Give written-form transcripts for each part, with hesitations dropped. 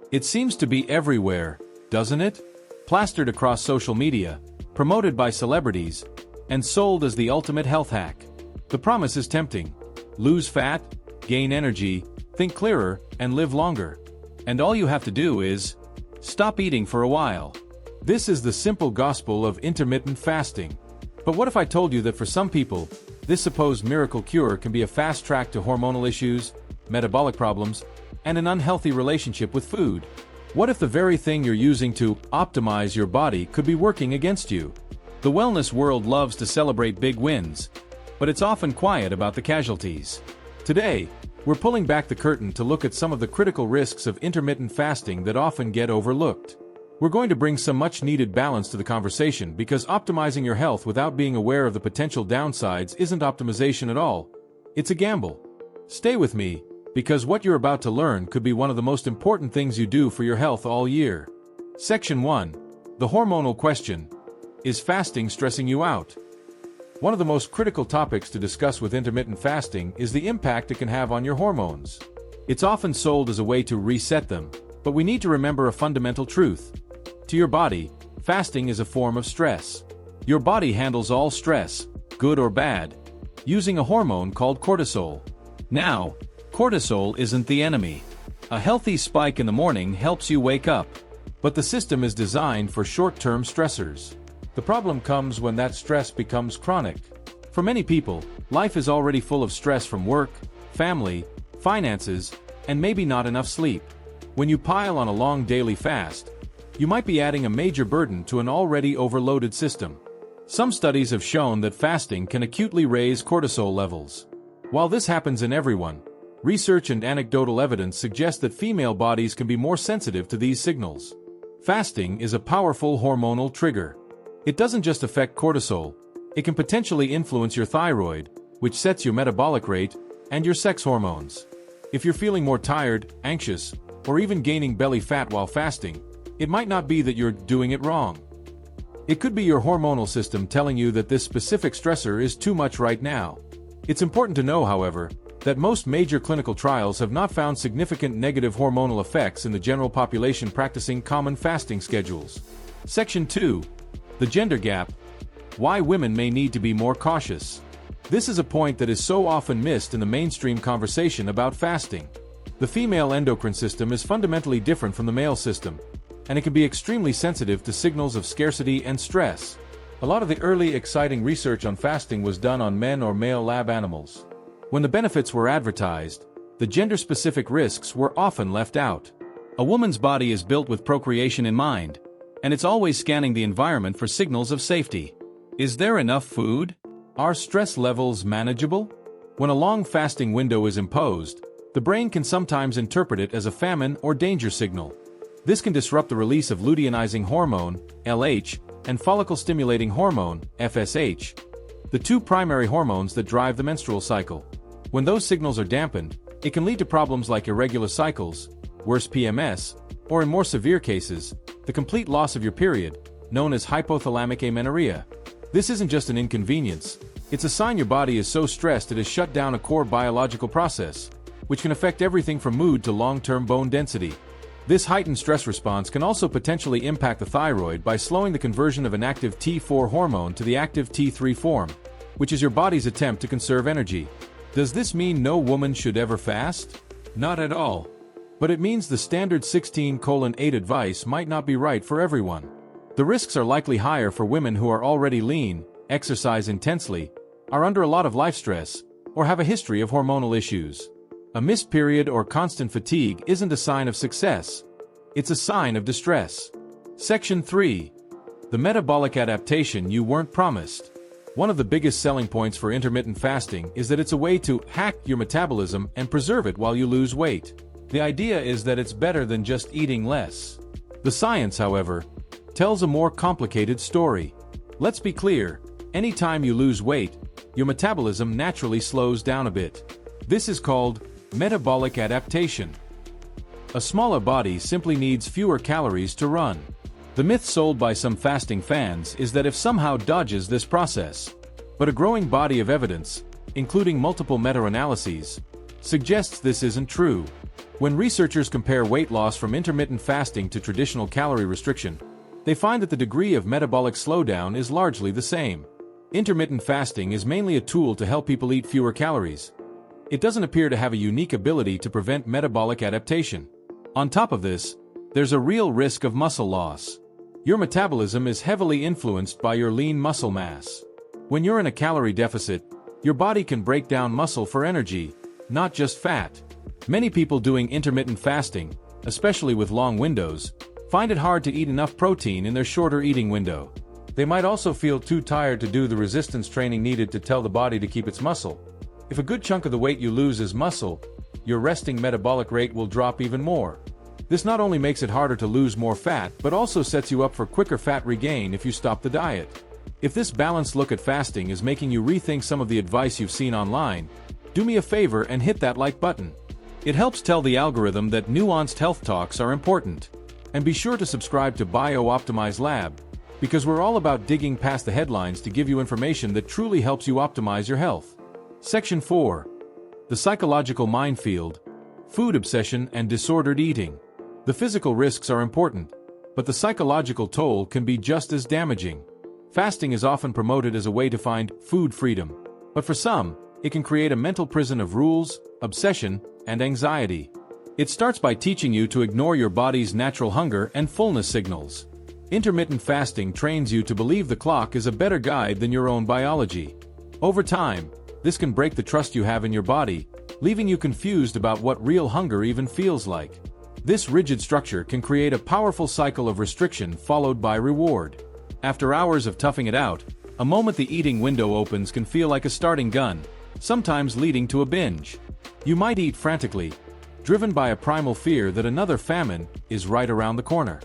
It seems to be everywhere, doesn't it? Plastered across social media, promoted by celebrities, and sold as the ultimate health hack. The promise is tempting. Lose fat, gain energy, think clearer, and live longer. And all you have to do is stop eating for a while. This is the simple gospel of intermittent fasting. But what if I told you that for some people, this supposed miracle cure can be a fast track to hormonal issues, metabolic problems, and an unhealthy relationship with food? What if the very thing you're using to optimize your body could be working against you? The wellness world loves to celebrate big wins, but it's often quiet about the casualties. Today, we're pulling back the curtain to look at some of the critical risks of intermittent fasting that often get overlooked. We're going to bring some much-needed balance to the conversation because optimizing your health without being aware of the potential downsides isn't optimization at all. It's a gamble. Stay with me, because what you're about to learn could be one of the most important things you do for your health all year. Section 1. The hormonal question. Is fasting stressing you out? One of the most critical topics to discuss with intermittent fasting is the impact it can have on your hormones. It's often sold as a way to reset them, but we need to remember a fundamental truth. To your body, fasting is a form of stress. Your body handles all stress, good or bad, using a hormone called cortisol. Now, cortisol isn't the enemy. A healthy spike in the morning helps you wake up, but the system is designed for short-term stressors. The problem comes when that stress becomes chronic. For many people, life is already full of stress from work, family, finances, and maybe not enough sleep. When you pile on a long daily fast, you might be adding a major burden to an already overloaded system. Some studies have shown that fasting can acutely raise cortisol levels. While this happens in everyone, research and anecdotal evidence suggest that female bodies can be more sensitive to these signals. Fasting is a powerful hormonal trigger. It doesn't just affect cortisol, it can potentially influence your thyroid, which sets your metabolic rate, and your sex hormones. If you're feeling more tired, anxious, or even gaining belly fat while fasting, it might not be that you're doing it wrong. It could be your hormonal system telling you that this specific stressor is too much right now. It's important to know, however, that most major clinical trials have not found significant negative hormonal effects in the general population practicing common fasting schedules. Section 2. The gender gap. Why women may need to be more cautious. This is a point that is so often missed in the mainstream conversation about fasting. The female endocrine system is fundamentally different from the male system, and it can be extremely sensitive to signals of scarcity and stress. A lot of the early exciting research on fasting was done on men or male lab animals. When the benefits were advertised, the gender-specific risks were often left out. A woman's body is built with procreation in mind, and it's always scanning the environment for signals of safety. Is there enough food? Are stress levels manageable? When a long fasting window is imposed, the brain can sometimes interpret it as a famine or danger signal. This can disrupt the release of luteinizing hormone, LH, and follicle-stimulating hormone, FSH, the two primary hormones that drive the menstrual cycle. When those signals are dampened, it can lead to problems like irregular cycles, worse PMS, or in more severe cases, the complete loss of your period, known as hypothalamic amenorrhea. This isn't just an inconvenience, it's a sign your body is so stressed it has shut down a core biological process, which can affect everything from mood to long-term bone density. This heightened stress response can also potentially impact the thyroid by slowing the conversion of an active T4 hormone to the active T3 form, which is your body's attempt to conserve energy. Does this mean no woman should ever fast? Not at all. But it means the standard 16:8 advice might not be right for everyone. The risks are likely higher for women who are already lean, exercise intensely, are under a lot of life stress, or have a history of hormonal issues. A missed period or constant fatigue isn't a sign of success. It's a sign of distress. Section 3. The metabolic adaptation you weren't promised. One of the biggest selling points for intermittent fasting is that it's a way to hack your metabolism and preserve it while you lose weight. The idea is that it's better than just eating less. The science, however, tells a more complicated story. Let's be clear, anytime you lose weight, your metabolism naturally slows down a bit. This is called metabolic adaptation. A smaller body simply needs fewer calories to run. The myth sold by some fasting fans is that if somehow dodges this process. But a growing body of evidence, including multiple meta-analyses, suggests this isn't true. When researchers compare weight loss from intermittent fasting to traditional calorie restriction, they find that the degree of metabolic slowdown is largely the same. Intermittent fasting is mainly a tool to help people eat fewer calories. It doesn't appear to have a unique ability to prevent metabolic adaptation. On top of this, there's a real risk of muscle loss. Your metabolism is heavily influenced by your lean muscle mass. When you're in a calorie deficit, your body can break down muscle for energy, not just fat. Many people doing intermittent fasting, especially with long windows, find it hard to eat enough protein in their shorter eating window. They might also feel too tired to do the resistance training needed to tell the body to keep its muscle. If a good chunk of the weight you lose is muscle, your resting metabolic rate will drop even more. This not only makes it harder to lose more fat, but also sets you up for quicker fat regain if you stop the diet. If this balanced look at fasting is making you rethink some of the advice you've seen online, do me a favor and hit that like button. It helps tell the algorithm that nuanced health talks are important. And be sure to subscribe to Bio-Optimize Lab, because we're all about digging past the headlines to give you information that truly helps you optimize your health. Section 4. The Psychological Minefield, Food Obsession and Disordered Eating. The physical risks are important, but the psychological toll can be just as damaging. Fasting is often promoted as a way to find food freedom, but for some, it can create a mental prison of rules, obsession, and anxiety. It starts by teaching you to ignore your body's natural hunger and fullness signals. Intermittent fasting trains you to believe the clock is a better guide than your own biology. Over time, this can break the trust you have in your body, leaving you confused about what real hunger even feels like. This rigid structure can create a powerful cycle of restriction followed by reward. After hours of toughing it out, a moment the eating window opens can feel like a starting gun, sometimes leading to a binge. You might eat frantically, driven by a primal fear that another famine is right around the corner.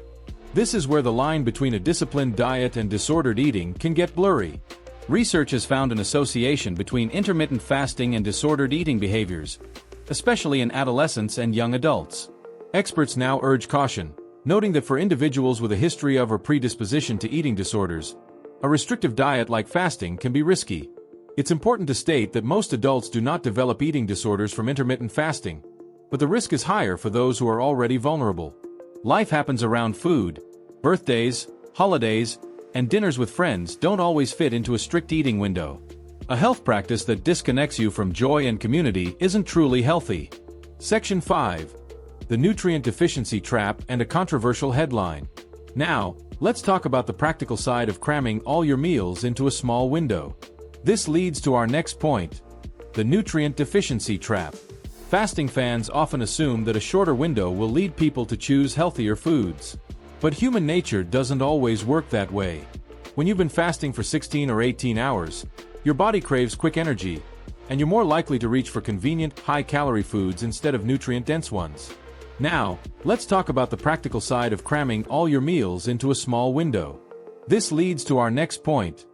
This is where the line between a disciplined diet and disordered eating can get blurry. Research has found an association between intermittent fasting and disordered eating behaviors, especially in adolescents and young adults. Experts now urge caution, noting that for individuals with a history of or predisposition to eating disorders, a restrictive diet like fasting can be risky. It's important to state that most adults do not develop eating disorders from intermittent fasting, but the risk is higher for those who are already vulnerable. Life happens around food. Birthdays, holidays, and dinners with friends don't always fit into a strict eating window. A health practice that disconnects you from joy and community isn't truly healthy. Section 5. The Nutrient Deficiency Trap and a Controversial Headline. Now, let's talk about the practical side of cramming all your meals into a small window. This leads to our next point, the nutrient deficiency trap. Fasting fans often assume that a shorter window will lead people to choose healthier foods. But human nature doesn't always work that way. When you've been fasting for 16 or 18 hours, your body craves quick energy, and you're more likely to reach for convenient, high-calorie foods instead of nutrient-dense ones. Now, let's talk about the practical side of cramming all your meals into a small window. This leads to our next point,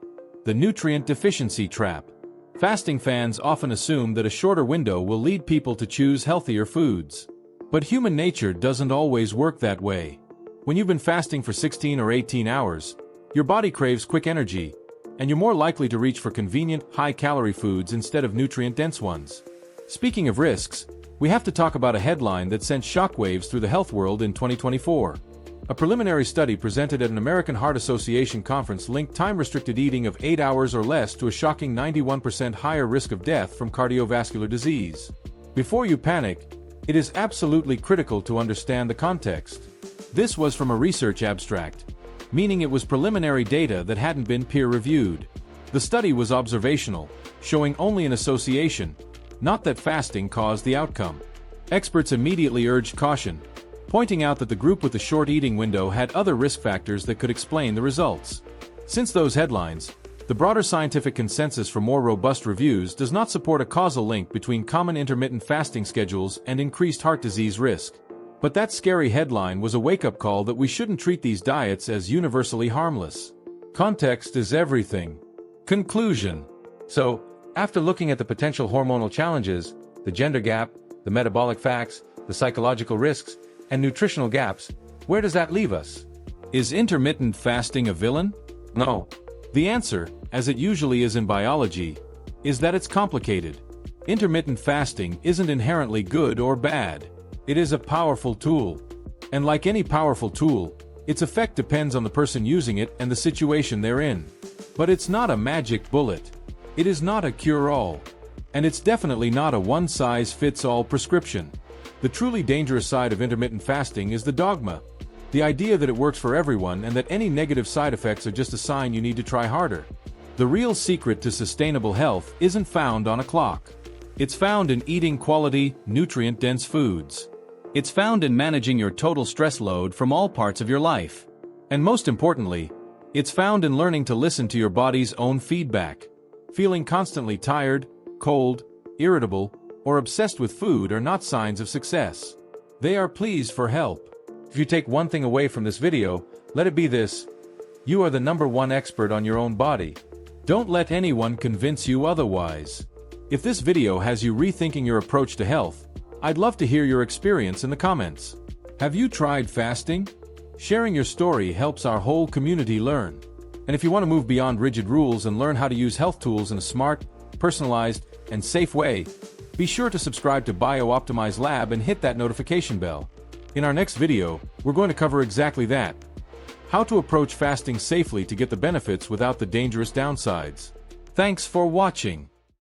the nutrient deficiency trap. Fasting fans often assume that a shorter window will lead people to choose healthier foods. But human nature doesn't always work that way. When you've been fasting for 16 or 18 hours, your body craves quick energy, and you're more likely to reach for convenient, high-calorie foods instead of nutrient-dense ones. Speaking of risks, we have to talk about a headline that sent shockwaves through the health world in 2024. A preliminary study presented at an American Heart Association conference linked time-restricted eating of 8 hours or less to a shocking 91% higher risk of death from cardiovascular disease. Before you panic, it is absolutely critical to understand the context. This was from a research abstract, meaning it was preliminary data that hadn't been peer-reviewed. The study was observational, showing only an association, not that fasting caused the outcome. Experts immediately urged caution, pointing out that the group with the short eating window had other risk factors that could explain the results. Since those headlines, the broader scientific consensus for more robust reviews does not support a causal link between common intermittent fasting schedules and increased heart disease risk. But that scary headline was a wake-up call that we shouldn't treat these diets as universally harmless. Context is everything. Conclusion. So, after looking at the potential hormonal challenges, the gender gap, the metabolic facts, the psychological risks, and nutritional gaps, where does that leave us? Is intermittent fasting a villain? No. The answer, as it usually is in biology, is that it's complicated. Intermittent fasting isn't inherently good or bad. It is a powerful tool. And like any powerful tool, its effect depends on the person using it and the situation they're in. But it's not a magic bullet. It is not a cure-all. And it's definitely not a one-size-fits-all prescription. The truly dangerous side of intermittent fasting is the dogma. The idea that it works for everyone and that any negative side effects are just a sign you need to try harder. The real secret to sustainable health isn't found on a clock. It's found in eating quality, nutrient-dense foods. It's found in managing your total stress load from all parts of your life. And most importantly, it's found in learning to listen to your body's own feedback. Feeling constantly tired, cold, irritable, or obsessed with food are not signs of success. They are pleas for help. If you take one thing away from this video, let it be this: you are the #1 expert on your own body. Don't let anyone convince you otherwise. If this video has you rethinking your approach to health, I'd love to hear your experience in the comments. Have you tried fasting? Sharing your story helps our whole community learn. And if you want to move beyond rigid rules and learn how to use health tools in a smart, personalized, and safe way, be sure to subscribe to BioOptimize Lab and hit that notification bell. In our next video, we're going to cover exactly that: how to approach fasting safely to get the benefits without the dangerous downsides. Thanks for watching.